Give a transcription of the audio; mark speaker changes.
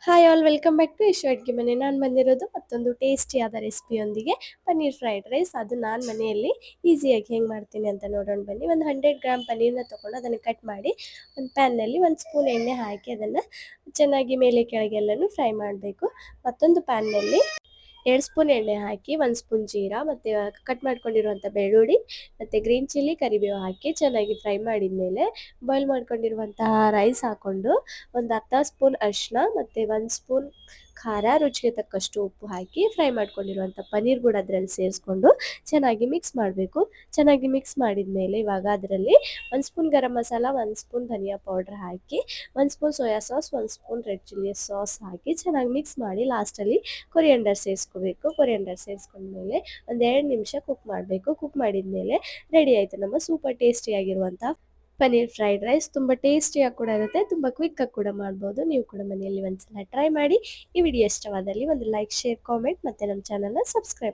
Speaker 1: Hi all welcome back to Ishu ಅಡ್ಗೆ ಮನೆ. ನಾನು ಬಂದಿರೋದು ಮತ್ತೊಂದು ಟೇಸ್ಟಿಯಾದ ರೆಸಿಪಿಯೊಂದಿಗೆ. Paneer fried rice. ಅದು ನಾನು ಮನೆಯಲ್ಲಿ ಈಸಿಯಾಗಿ ಹೆಂಗೆ ಮಾಡ್ತೀನಿ ಅಂತ ನೋಡೋಣ ಬನ್ನಿ. ಒಂದು 100 ಗ್ರಾಮ್ ಪನ್ನೀರನ್ನ ತೊಗೊಂಡು ಅದನ್ನು ಕಟ್ ಮಾಡಿ ಒಂದು ಪ್ಯಾನ್ನಲ್ಲಿ 1 ಸ್ಪೂನ್ ಎಣ್ಣೆ ಹಾಕಿ ಅದನ್ನು ಚೆನ್ನಾಗಿ ಮೇಲೆ ಕೆಳಗೆಲ್ಲನೂ ಫ್ರೈ ಮಾಡಬೇಕು. ಮತ್ತೊಂದು ಪ್ಯಾನ್ನಲ್ಲಿ 2 ಸ್ಪೂನ್ ಎಣ್ಣೆ ಹಾಕಿ 1 ಸ್ಪೂನ್ ಜೀರಾ ಮತ್ತು ಕಟ್ ಮಾಡ್ಕೊಂಡಿರುವಂಥ ಬೆಳ್ಳುಳ್ಳಿ ಮತ್ತು ಗ್ರೀನ್ ಚಿಲ್ಲಿ ಕರಿಬೇವು ಹಾಕಿ ಚೆನ್ನಾಗಿ ಫ್ರೈ ಮಾಡಿದ ಮೇಲೆ ಬಾಯ್ಲ್ ಮಾಡ್ಕೊಂಡಿರುವಂತಹ ರೈಸ್ ಹಾಕ್ಕೊಂಡು ಒಂದು ಅರ್ಧ ಸ್ಪೂನ್ ಅರಿಶಿನ ಮತ್ತು 1 ಸ್ಪೂನ್ ಖಾರ, ರುಚಿಗೆ ತಕ್ಕಷ್ಟು ಉಪ್ಪು ಹಾಕಿ ಫ್ರೈ ಮಾಡ್ಕೊಂಡಿರುವಂಥ ಪನ್ನೀರ್ ಕೂಡ ಅದರಲ್ಲಿ ಸೇರಿಸ್ಕೊಂಡು ಚೆನ್ನಾಗಿ ಮಿಕ್ಸ್ ಮಾಡಬೇಕು. ಚೆನ್ನಾಗಿ ಮಿಕ್ಸ್ ಮಾಡಿದ ಮೇಲೆ ಇವಾಗ ಅದರಲ್ಲಿ 1 ಸ್ಪೂನ್ ಗರಂ ಮಸಾಲ, 1 ಸ್ಪೂನ್ ಧನಿಯಾ ಪೌಡ್ರ್ ಹಾಕಿ 1 spoon soya sauce, 1 spoon red chilli sauce ಹಾಕಿ ಚೆನ್ನಾಗಿ ಮಿಕ್ಸ್ ಮಾಡಿ ಲಾಸ್ಟಲ್ಲಿ ಕೊರಿಯಂಡರ್ ಸೇರಿಸ್ಕೋಬೇಕು. ಕೊರಿಯಂಡರ್ ಸೇರಿಸ್ಕೊಂಡ್ಮೇಲೆ ಒಂದು 2 ನಿಮಿಷ ಕುಕ್ ಮಾಡಬೇಕು. ಕುಕ್ ಮಾಡಿದ ಮೇಲೆ ರೆಡಿ ಆಯಿತು ನಮ್ಮ ಸೂಪರ್ ಟೇಸ್ಟಿಯಾಗಿರುವಂಥ ಪನ್ನೀರ್ ಫ್ರೈಡ್ ರೈಸ್. ತುಂಬ ಟೇಸ್ಟಿಯಾಗಿ ಕೂಡ ಇರುತ್ತೆ, ತುಂಬ ಕ್ವಿಕ್ಕಾಗಿ ಕೂಡ ಮಾಡ್ಬೋದು. ನೀವು ಕೂಡ ಮನೆಯಲ್ಲಿ ಒಂದ್ಸಲ ಟ್ರೈ ಮಾಡಿ. ಈ ವಿಡಿಯೋ ಇಷ್ಟವಾದಲ್ಲಿ ಒಂದು ಲೈಕ್, ಶೇರ್, ಕಾಮೆಂಟ್ ಮತ್ತು ನಮ್ಮ ಚಾನಲ್ನ ಸಬ್ಸ್ಕ್ರೈಬ್